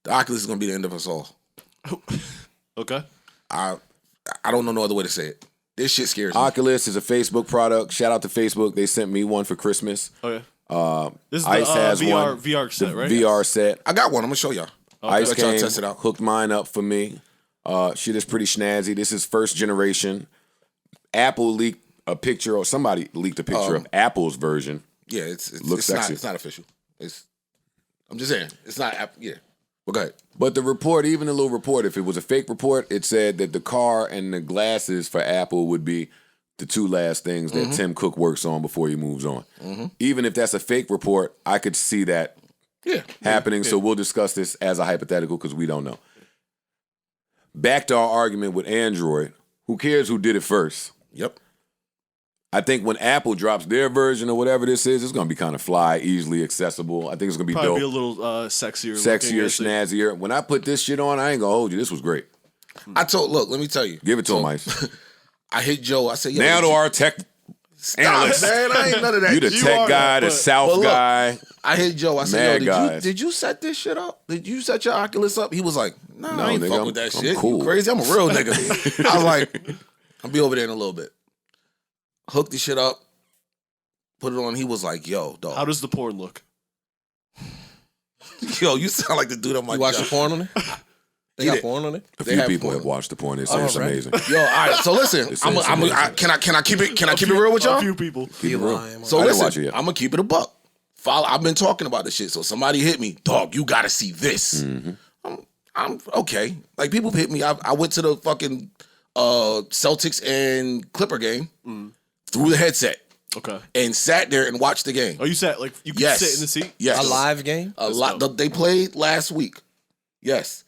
The Oculus is gonna be the end of us all. Okay. I don't know no other way to say it. This shit scares me. Oculus is a Facebook product. Shout out to Facebook. They sent me one for Christmas. Okay. This is Ice the has one. VR set, right? VR set. I got one. I'm gonna show y'all. Ice Let y'all came, test it out. hooked mine up for me. Shit is pretty snazzy. This is first generation. Apple leaked a picture, or somebody leaked a picture of Apple's version. Yeah, it's Looks sexy. not official. I'm just saying it's not. Yeah. Well, go ahead. But the report, even the little report, if it was a fake report, it said that the car and the glasses for Apple would be the two last things that Tim Cook works on before he moves on. Even if that's a fake report, I could see that happening. So we'll discuss this as a hypothetical because we don't know. Back to our argument with Android. Who cares who did it first? Yep. I think when Apple drops their version or whatever this is, it's going to be kind of fly, easily accessible. I think it's going to be Probably dope. be a little sexier. Sexier, snazzier. When I put this shit on, I ain't going to hold you. This was great. Look, let me tell you. Give it to him, Ice. I hit Joe. I said, yo, Now to our tech analyst. Man, I ain't none of that. You the tech guy, the South guy. I hit Joe. I said, Mad yo, did you set this shit up? Did you set your Oculus up? He was like, no, I ain't nigga, fuck with that I'm shit. cool. You crazy? I'm a real nigga. I was like, I'll be over there in a little bit. Hooked the shit up. Put it on. He was like, yo, dog. How does the porn look? Yo, you sound like the dude on my You watch the porn on it? They got porn on it? A few people have watched the porn. They say it's amazing. Yo, all right. So listen, can I keep it real with y'all? A few people. Keep it real. So I didn't listen, watch it yet. I'm gonna keep it a buck. I've been talking about this shit. So somebody hit me, dog. You gotta see this. I'm okay. Like people hit me. I went to the fucking Celtics and Clipper game through the headset. Okay. And sat there and watched the game. Oh, you sat like you could sit in the seat? Yes. A live game? A lot. They played last week. Yes.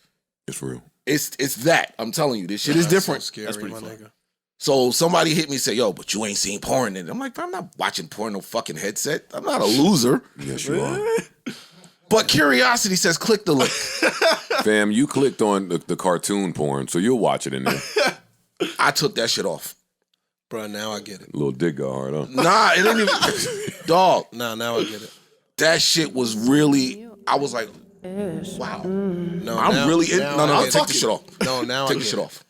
It's real. It's that. I'm telling you, this shit is different. So scary, That's pretty my fun. nigga. So somebody hit me and said, yo, but you ain't seen porn in it. I'm like, I'm not watching porn no fucking headset. I'm not a loser. Yes, you are. But curiosity says click the link. Fam, you clicked on the cartoon porn, so you'll watch it in there. I took that shit off. Bro, now I get it. Little dick got hard, huh? Nah, it ain't even. Dog, Now I get it. that shit was really. I was like, wow. No, I'm now- really in. now No, I I'll get take it. the shit off. No, now I Take get the shit it. off.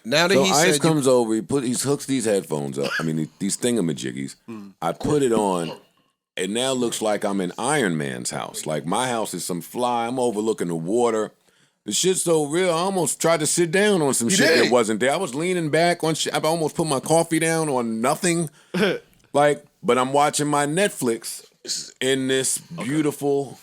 Now that So he Ice said comes over, he hooks these headphones up. I mean, these thingamajiggies. I put it on. It now looks like I'm in Iron Man's house. Like my house is some fly. I'm overlooking the water. The shit's so real. I almost tried to sit down on some shit did. that wasn't there. I was leaning back on shit. I almost put my coffee down on nothing. But I'm watching my Netflix in this beautiful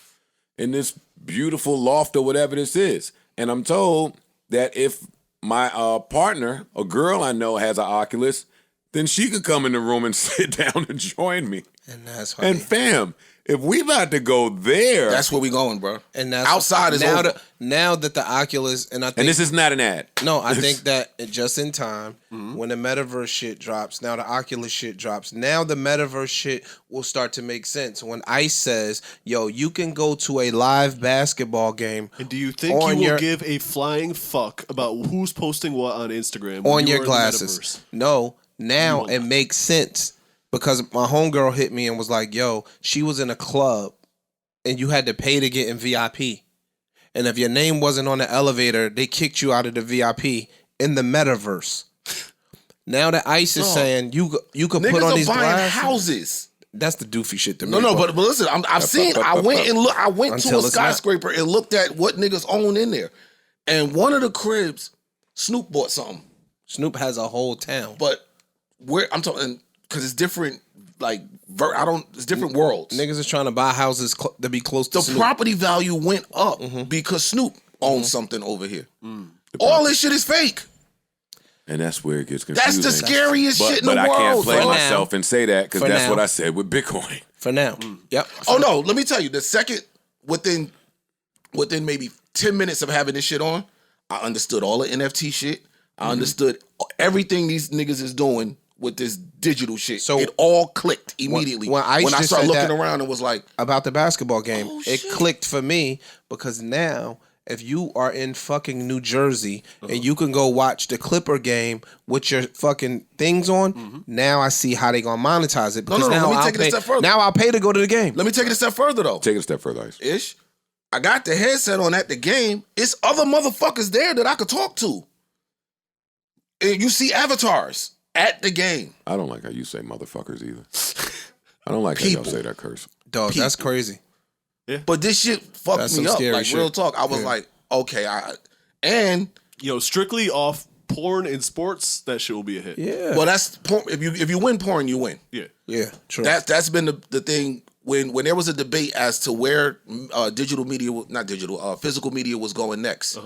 loft or whatever this is. And I'm told that if my partner, a girl I know, has an Oculus, then she could come in the room and sit down and join me. and that's why And fam, if we about to go there, That's where we going, bro. and that's outside is now over. now that the Oculus and I think and this is not an ad. no, I think that just in time when the Metaverse shit drops, now the Oculus shit drops. Now the Metaverse shit will start to make sense when Ice says, "Yo, you can go to a live basketball game And do you think on you your will give a flying fuck about who's posting what on Instagram when on you your are in the glasses?" metaverse? No, now will it not. makes sense because my homegirl hit me and was like, "Yo, she was in a club and you had to pay to get in VIP. And if your name wasn't on the elevator, they kicked you out of the VIP in the Metaverse." Now that Ice is saying you could Niggas put on are these buying glasses. houses. That's the doofy shit to me. No, bro. but listen, I've seen. I went to Until a it's not. skyscraper and looked at what niggas own in there, and one of the cribs, Snoop bought something. Snoop has a whole town. But where I'm talking, because it's different. Like it's different worlds. Niggas is trying to buy houses to be close to The Snoop. property value went up because Snoop owns something over here. All this shit is fake. And that's where it gets That's confusing. the scariest shit in the But I world. can't play bro. myself and say that because For that's now. what I said with Bitcoin. For now. Yep. Oh no, let me tell you, the second within maybe 10 minutes of having this shit on, I understood all the NFT shit. I understood everything these niggas is doing with this digital shit. So- it all clicked immediately. when Ice I just started said looking that- around and was like, About the basketball game. Oh, it shit. clicked for me because now if you are in fucking New Jersey and you can go watch the Clipper game with your fucking things on, now I see how they gonna monetize it. Because no, now let me I'll take it a pay, step further. now I'll pay to go to the game. let me take it a step further though. Take it a step further, Ice. Ish. I got the headset on at the game. It's other motherfuckers there that I could talk to. And you see avatars at the game. I don't like how you say motherfuckers either. I don't like how y'all say that curse. Dog, that's crazy. Yeah. But this shit fucked That's me some up. scary Like, shit. real talk. I was like, okay. Strictly off porn in sports, that shit will be a hit. Yeah. Well, that's porn. If you win porn, you win. Yeah. Yeah, true. That's been the thing when there was a debate as to where physical media was going next.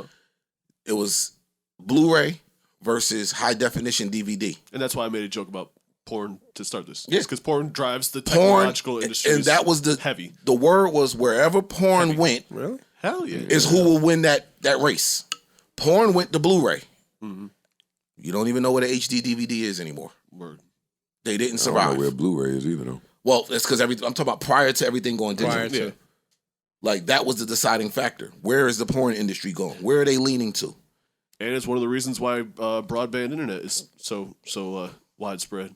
It was Blu-ray versus high definition DVD. And that's why I made a joke about porn to start this. Yeah. Because porn drives the Porn, technological industry. and that was heavy. The word was wherever porn went Really? Hell yeah. is who will win that race. Porn went to Blu-ray. Mm-hmm. You don't even know what an HD DVD is anymore. Word. They didn't I don't survive. know where Blu-ray is either though. Well, it's because I'm talking about prior to everything going digital. Prior to. Like, that was the deciding factor. Where is the porn industry going? Where are they leaning to? And it's one of the reasons why broadband internet is so widespread.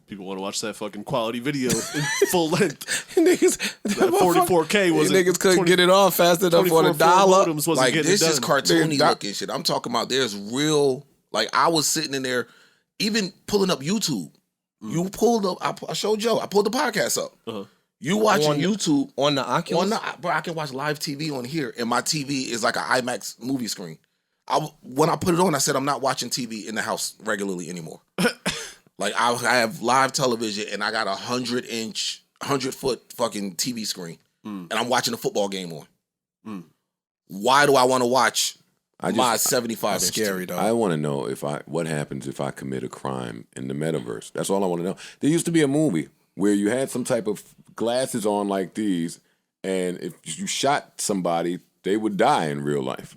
People want to watch that fucking quality video in full length. Niggas, That 44K was niggas couldn't get it on fast enough for the dollar. Like, this is cartoony looking shit. I'm talking about there's real, like, I was sitting in there, even pulling up YouTube. You pulled up, I showed Joe, I pulled the podcast up. You watching YouTube. On the Oculus? Bro, I can watch live TV on here, and my TV is like an IMAX movie screen. When I put it on, I said I'm not watching TV in the house regularly anymore. Like, I have live television, and I got 100-foot fucking TV screen, and I'm watching a football game on. Why do I want to watch my 75 That's inch scary, TV? though. I want to know what happens if I commit a crime in the metaverse. That's all I want to know. There used to be a movie where you had some type of glasses on like these, and if you shot somebody, they would die in real life.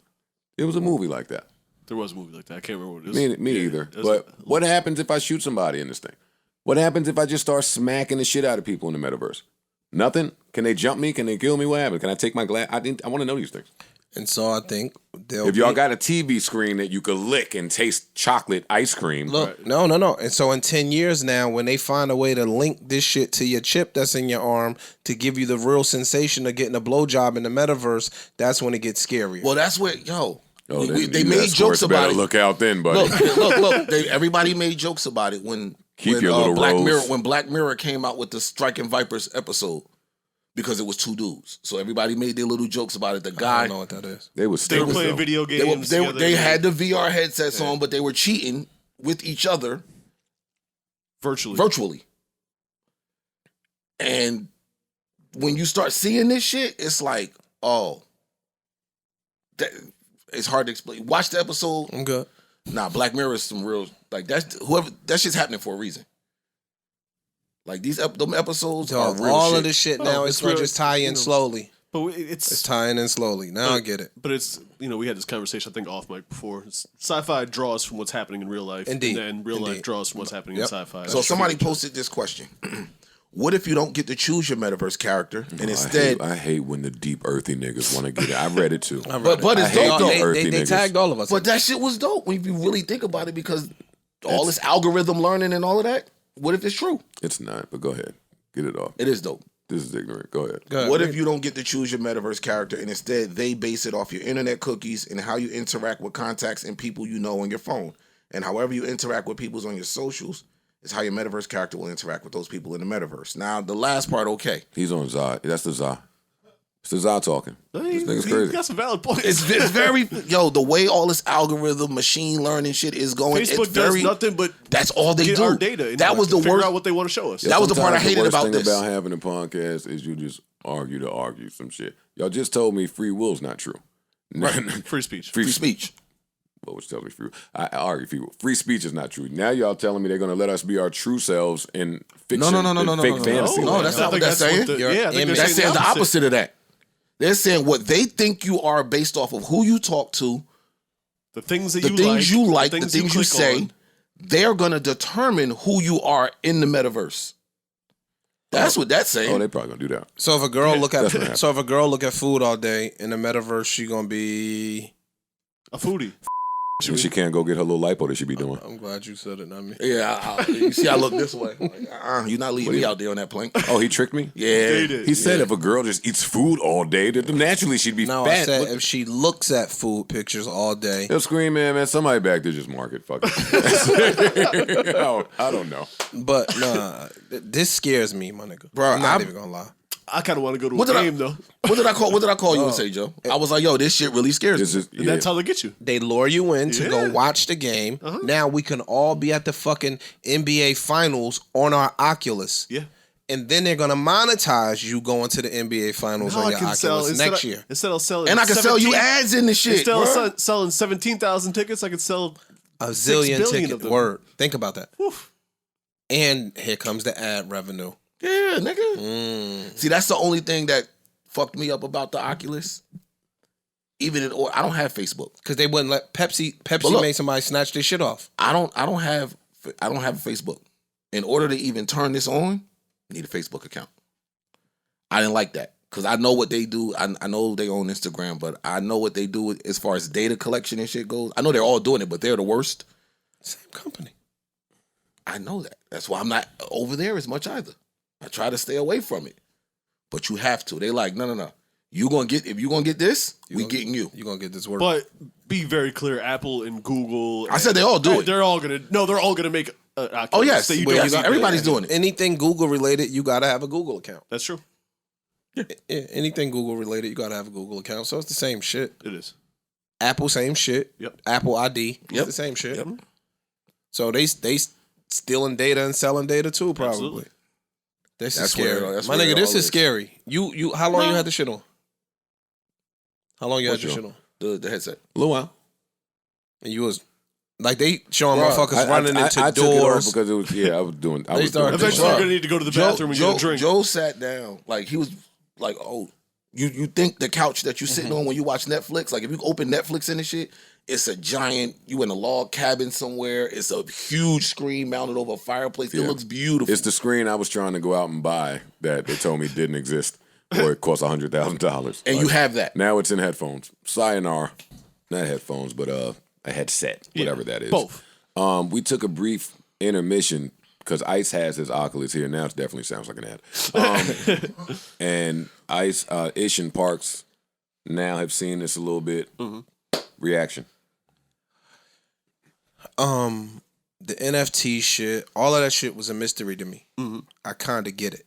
It was a movie like that. There was a movie like that. I can't remember what it was. Me either. But what happens if I shoot somebody in this thing? What happens if I just start smacking the shit out of people in the metaverse? Nothing? Can they jump me? Can they kill me? What happens? Can I take my glass? I want to know these things. And so I think If y'all got a TV screen that you could lick and taste chocolate ice cream. Look, no. And so in 10 years now, when they find a way to link this shit to your chip that's in your arm to give you the real sensation of getting a blowjob in the metaverse, that's when it gets scarier. Well, that's where, they you made jokes about it. Look out then, buddy. Look. Everybody made jokes about it when Keep your little Black rose. Mirror, when Black Mirror came out with the Striking Vipers episode, because it was two dudes. So everybody made their little jokes about it. The I guy, don't know what that is. They were They were playing video games. they had the VR headsets on, but they were cheating with each other virtually. And when you start seeing this shit, it's like, it's hard to explain. Watch the episode. I'm good. Nah, Black Mirror is some real, like, that shit's happening for a reason. Like, them episodes are real all shit. of this shit now it's is going to real, just tie in slowly. But It's tying in slowly. Now I get it. But it's, we had this conversation, I think, off mic before. Sci-fi draws from what's happening in real life. Indeed. And then real life draws from what's happening in sci-fi. So somebody posted this question. What if you don't get to choose your metaverse character and instead... I hate when the deep earthy niggas want to get it. I read it too. But it's hate dope, the though. earthy They niggas. tagged all of us. But that shit was dope when you really think about it, because all this algorithm learning and all of that, what if it's true? It's not, but go ahead. Get it off. It is dope. This is ignorant. Go ahead. What if you don't get to choose your metaverse character and instead they base it off your internet cookies and how you interact with contacts and people you know on your phone? And however you interact with people on your socials is how your metaverse character will interact with those people in the metaverse. Now, the last part, okay. He's on Zah. That's the Zah. It's the Zah talking. This nigga's He crazy. got some valid points. It's very, the way all this algorithm, machine learning shit is going, Facebook it's very, does nothing but that's all they get do. our data. And That was the figure worst. out what they want to show us. That was the part I Sometimes hated worst about thing this. about having a podcast is you just argue to argue some shit. Y'all just told me free will's not true. Free speech. Free speech. Well, which tells me free. I argue free will. Free speech is not true. Now y'all telling me they're going to let us be our true selves in fiction. No, in fake fantasy. No, land. that's I not what think they're that's saying. what the- Your yeah, I think image- They're saying the opposite of that. They're saying what they think you are based off of who you talk to, The things that the things you like, the things you click say. on. They're going to determine who you are in the metaverse. That's what that's saying. Oh, they probably going to do that. So if a girl look That's what happened. at food all day in the metaverse, she gonna be A foodie. And she can't go get her little lipo that she be doing. I'm glad you said it, not me. Yeah, you see, I look this way. Like, you're not leaving me out there on that plank. Oh, he tricked me? Yeah. He said if a girl just eats food all day, then naturally she'd be No, fat. I said if she looks at food pictures all day. He'll scream, man, somebody back there just market. Fuck it. I don't know. But nah, this scares me, my nigga. Bro, I'm not even gonna lie. I kind of want to go to a game though. What did I call you and say, Joe? I was like, yo, this shit really scares me. And that's how they get you. They lure you in to go watch the game. Now we can all be at the fucking NBA finals on our Oculus. Yeah. And then they're gonna monetize you going to the NBA finals on your Oculus next year. Instead of selling, And I can sell you ads in the shit. Instead of selling 17,000 tickets, I could sell A 6 zillion billion ticket of them. word. Think about that. Oof. And here comes the ad revenue. Yeah, nigga. See, that's the only thing that fucked me up about the Oculus. I don't have Facebook. Because they wouldn't let Pepsi look, made somebody snatch their shit off. I don't have a Facebook. In order to even turn this on, you need a Facebook account. I didn't like that because I know what they do. I know they own Instagram, but I know what they do as far as data collection and shit goes. I know they're all doing it, but they're the worst. Same company. I know that. That's why I'm not over there as much either. I try to stay away from it. But you have to. They like, no. If you're gonna get this, we getting you. You're gonna get this work. But be very clear, Apple and Google. I said they all do it. They're all gonna make. Oculus Oh yes, that you yes, don't everybody's doing it. Anything Google related, you gotta have a Google account. That's true. Yeah, anything Google related, you gotta have a Google account. So it's the same shit. It is. Apple, same shit. Yep. Apple ID, Yep. the same shit. Yep. So they stealing data and selling data too, probably. Absolutely. This is That's scary. where- that's My where nigga, it this all is is. scary. You how long you had the shit on? How long you had your shit on? The headset. A little while. And you was like they showing Bro, motherfuckers running into I took it off doors. because it was I was doing. I They was started- doing Eventually, Bro, you're gonna need to go to the bathroom and get a drink. Joe sat down like he was like, oh, you think the couch that you're sitting on when you watch Netflix, like if you open Netflix and this shit, it's a giant. You in a log cabin somewhere. It's a huge screen mounted over a fireplace. It looks beautiful. It's the screen I was trying to go out and buy that they told me didn't exist, or it cost $100,000. and you have that. Now it's in headphones. Sayonara, not headphones, but a headset, whatever that is. Both. We took a brief intermission because Ice has his Oculus here now. It definitely sounds like an ad. And Ice, Ish and Parks now have seen this a little bit. Reaction. The NFT shit, all of that shit was a mystery to me. I kind of get it.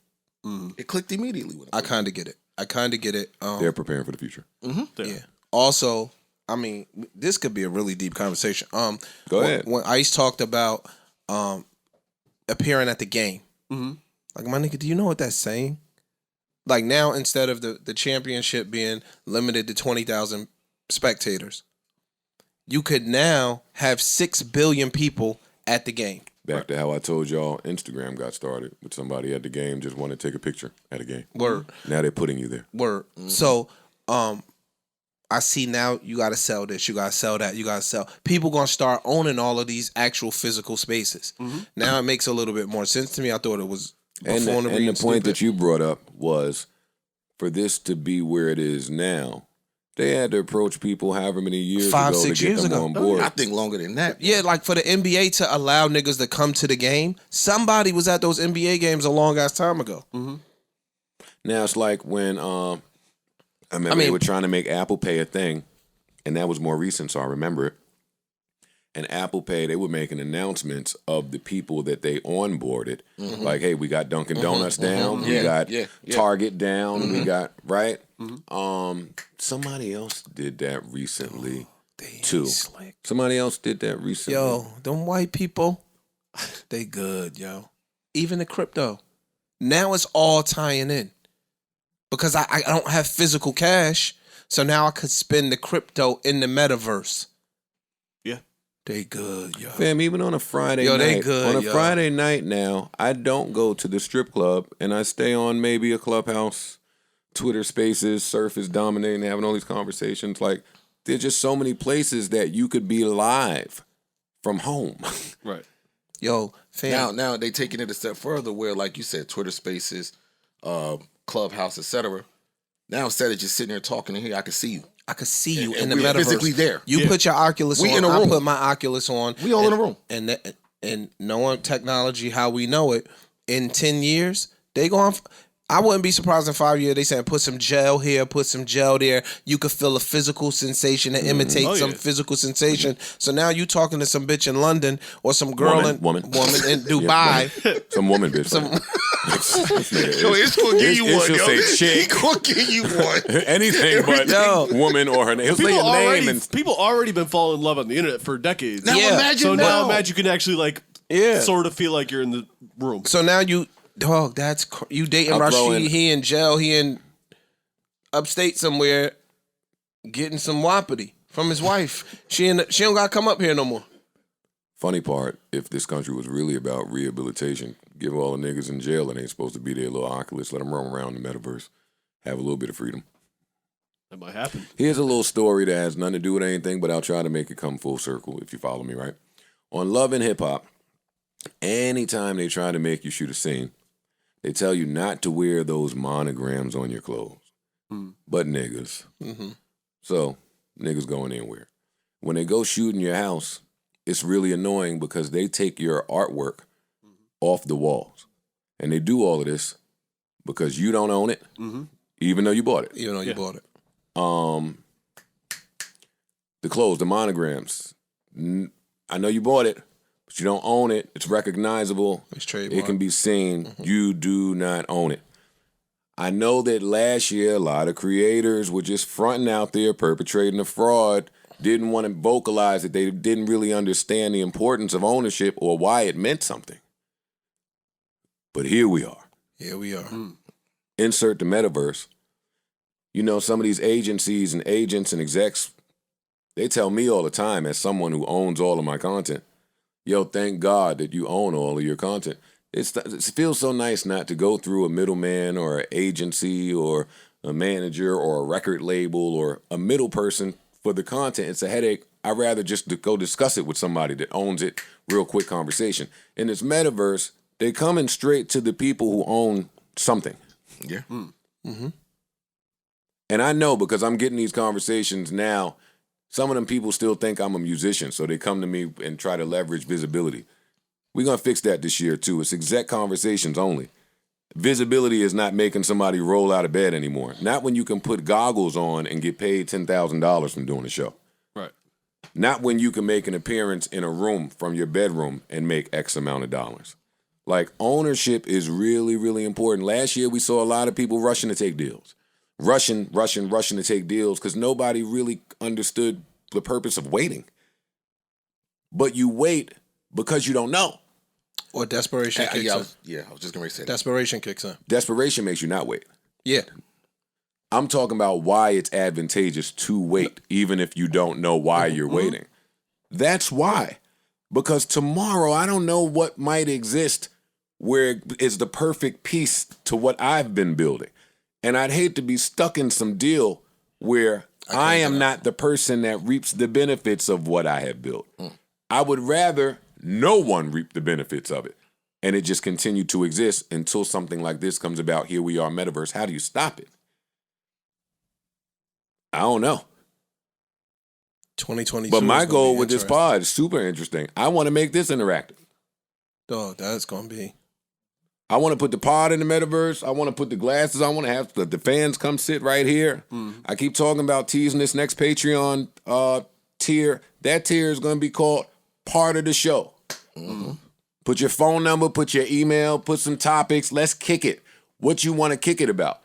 It clicked immediately with him. I kind of get it. They're preparing for the future. Yeah. Also, I mean, this could be a really deep conversation. Go ahead. When Ice talked about appearing at the game, like my nigga, do you know what that's saying? Like now, instead of the championship being limited to 20,000 spectators, you could now have 6 billion people at the game. Back to how I told y'all Instagram got started with somebody at the game just wanted to take a picture at a game. Word. Now they're putting you there. Word. So, I see now you gotta sell this, you gotta sell that, you gotta sell. People gonna start owning all of these actual physical spaces. Now it makes a little bit more sense to me. I thought it was And the point that you brought up was for this to be where it is now, they had to approach people however many years 5, ago 6 to get years them ago. on board. I think longer than that. Yeah, like for the NBA to allow niggas to come to the game, somebody was at those NBA games a long ass time ago. Now it's like when I remember they were trying to make Apple Pay a thing, and that was more recent, so I remember it. And Apple Pay, they were making announcements of the people that they onboarded. Like, hey, we got Dunkin' Donuts down, we got Target down, we got, right? Somebody else did that recently, too. Slick. Somebody else did that recently. Yo, them white people, they good, yo. Even the crypto. Now it's all tying in. Because I don't have physical cash, so now I could spend the crypto in the metaverse. Yeah. They good, yo. Fam, even on a Friday Yo, night. they good, on a yo. Friday night now, I don't go to the strip club, and I stay on maybe a Clubhouse, Twitter Spaces, Surf is dominating, having all these conversations. Like, there's just so many places that you could be live from home. Right. Yo, fam. Now they taking it a step further where, like you said, Twitter Spaces, Clubhouse, etc. Now instead of just sitting there talking in here, I can see you. I could see you And in the we're metaverse. physically there. You put your Oculus We on. in a I room. put my Oculus on. We all in a room. And knowing technology how we know it, in 10 years, they going. I wouldn't be surprised in 5 years they saying put some gel here, put some gel there. You could feel a physical sensation and imitate some physical sensation. So now you talking to some bitch in London or some girl Woman. in Dubai. Some woman bitch. Yo, it's gonna give you one. She'll Yo. say chick. He gonna give you one. Anything but woman or her name. He'll say your name and People already been falling in love on the internet for decades. Now imagine So now. now imagine you can actually sort of feel like you're in the room. So now you, dog, you dating I'll throw Rashid, in- he in jail, he in upstate somewhere getting some wapiti from his wife. She don't gotta come up here no more. funny part, if this country was really about rehabilitation, give all the niggas in jail that ain't supposed to be there a little Oculus, let them roam around the metaverse, have a little bit of freedom. That might happen. Here's a little story that has nothing to do with anything, but I'll try to make it come full circle if you follow me, right? On Love and Hip Hop, anytime they try to make you shoot a scene, they tell you not to wear those monograms on your clothes. But niggas. Mm-hmm. So, niggas going anywhere. When they go shoot in your house, it's really annoying because they take your artwork off the walls. And they do all of this because you don't own it, even though you bought it. Even though you bought it. The clothes, the monograms. I know you bought it, but you don't own it. It's recognizable. It's trademarked. It can be seen. You do not own it. I know that last year a lot of creators were just fronting out there, perpetrating a fraud, didn't want to vocalize that they didn't really understand the importance of ownership or why it meant something. But here we are. Here we are. Insert the metaverse. You know, some of these agencies and agents and execs, they tell me all the time as someone who owns all of my content, yo, thank God that you own all of your content. It feels so nice not to go through a middleman or an agency or a manager or a record label or a middle person for the content. It's a headache. I'd rather just go discuss it with somebody that owns it. Real quick conversation. In this metaverse, they coming straight to the people who own something. Yeah. And I know because I'm getting these conversations now, some of them people still think I'm a musician, so they come to me and try to leverage visibility. We're going to fix that this year, too. It's exec conversations only. Visibility is not making somebody roll out of bed anymore. Not when you can put goggles on and get paid $10,000 from doing a show. Right. Not when you can make an appearance in a room from your bedroom and make X amount of dollars. Like, ownership is really, really important. Last year, we saw a lot of people rushing to take deals. Rushing to take deals because nobody really understood the purpose of waiting. But you wait because you don't know. Or desperation kicks in. I was just going to say that. Desperation kicks in. Desperation makes you not wait. Yeah. I'm talking about why it's advantageous to wait, even if you don't know why you're waiting. That's why. Because tomorrow, I don't know what might exist where it's the perfect piece to what I've been building. And I'd hate to be stuck in some deal where I am not the person that reaps the benefits of what I have built. I would rather no one reap the benefits of it. And it just continue to exist until something like this comes about. Here we are, Metaverse. How do you stop it? I don't know. 2022. But my is gonna goal be with this interesting. pod is super interesting. I want to make this interactive. Dog, that's going to be. I want to put the pod in the metaverse. I want to put the glasses. I want to have the fans come sit right here. I keep talking about teasing this next Patreon tier. That tier is going to be called Part of the Show. Put your phone number, put your email, put some topics. Let's kick it. What you want to kick it about.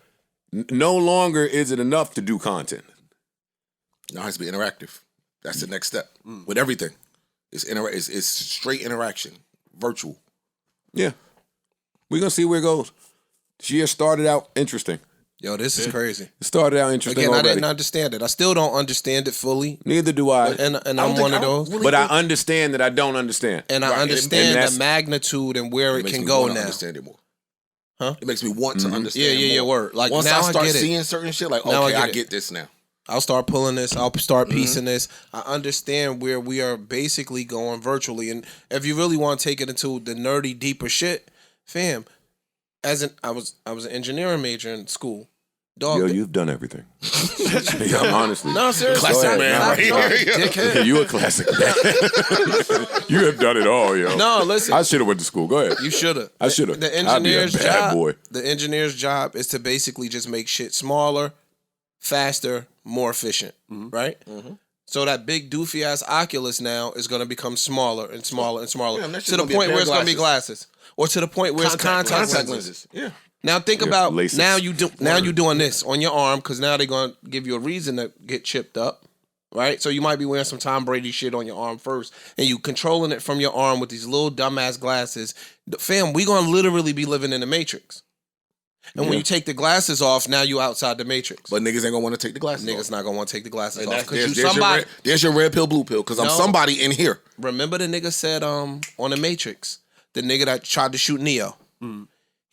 No longer is it enough to do content. Now it has to be interactive. That's the next step with everything. It's straight interaction, virtual. Yeah. We're going to see where it goes. This year started out interesting. Yo, this is crazy. It started out interesting Again, already. I didn't understand it. I still don't understand it fully. Neither do I. And I'm one of those. But I understand that I don't understand. And I Right, and understand that's- the magnitude and where it makes can me go wanna now. understand it more. Huh? It makes me want to understand. Yeah, more. word. Like, once now I I start get it. seeing certain shit, like Now I okay, get I it. get this now. I'll start pulling this. I'll start piecing this. I understand where we are basically going virtually. And if you really want to take it into the nerdy, deeper shit, fam, I was an engineering major in school. Dog. Yo, you've done everything. Yeah, honestly. No, seriously. Classic man right here. Dickhead. You a classic man. You have done it all, yo. No, listen. I should have went to school. Go ahead. You should have. I should have. The engineer's I'd be a bad job. boy. The engineer's job is to basically just make shit smaller, faster, more efficient. Right. So that big doofy ass Oculus now is going to become smaller and smaller and smaller to the point where it's going to be glasses, or to the point where it's contact lenses. Yeah. Now think about LASIK. now you doing this on your arm because now they're gonna give you a reason to get chipped up, right? So you might be wearing some Tom Brady shit on your arm first, and you controlling it from your arm with these little dumbass glasses. Fam, we gonna literally be living in the Matrix. And when you take the glasses off, now you outside the Matrix. But niggas ain't gonna want to take the glasses Niggas off. not gonna want to take the glasses And off that's- because you somebody. there's your red pill, blue pill, because I'm No. somebody in here. Remember the nigga said on the Matrix, the nigga that tried to shoot Neo.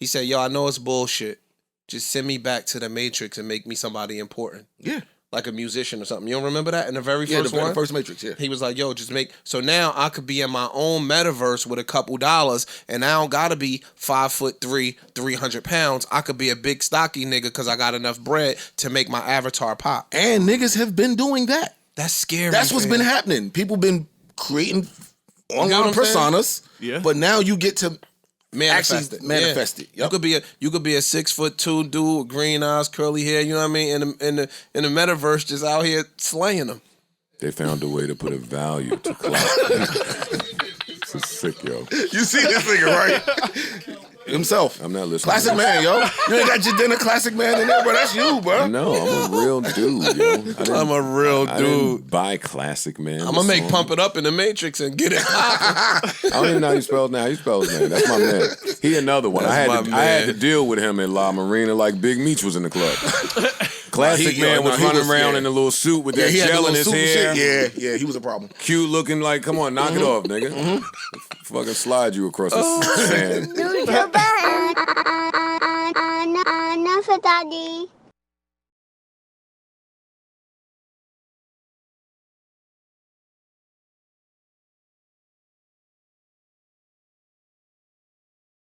He said, "Yo, I know it's bullshit. Just send me back to the Matrix and make me somebody important, Yeah. like a musician or something." You don't remember that in the very Yeah, first the one? first Matrix, yeah. He was like, "Yo, just make so now I could be in my own metaverse with a couple dollars, and I don't gotta be 5'3", 300 pounds. I could be a big stocky nigga because I got enough bread to make my avatar pop." And niggas have been doing that. That's scary. That's what's man. been happening. People been creating online what I'm saying? personas. Yeah. But now you get to Manifest actually manifest it. Yep. You could be a 6'2" dude with green eyes, curly hair. You know what I mean? In the metaverse, just out here slaying them. They found a way to put a value to clout. This is sick, yo. You see this nigga, right? Himself. I'm not listening. Classic man, yo. You ain't got your dinner classic man in there, bro. That's you, bro. No, I'm a real dude, yo. I'm a real I dude. didn't buy Classic Man. I'm gonna make Pump It Up in the Matrix and get it popping. I don't even know how he spells now. He spells his name. That's my man. He another one. I That's my had to man. deal with him at La Marina like Big Meech was in the club. Classic He- Man yo, was no, he running was- around yeah. in a little suit with that he had the gel in little his suit and hair. shit. Yeah, he was a problem. Cute looking like, come on, knock it off, nigga. Fucking slide you across the sand. YouTuber. Enough, Daddy.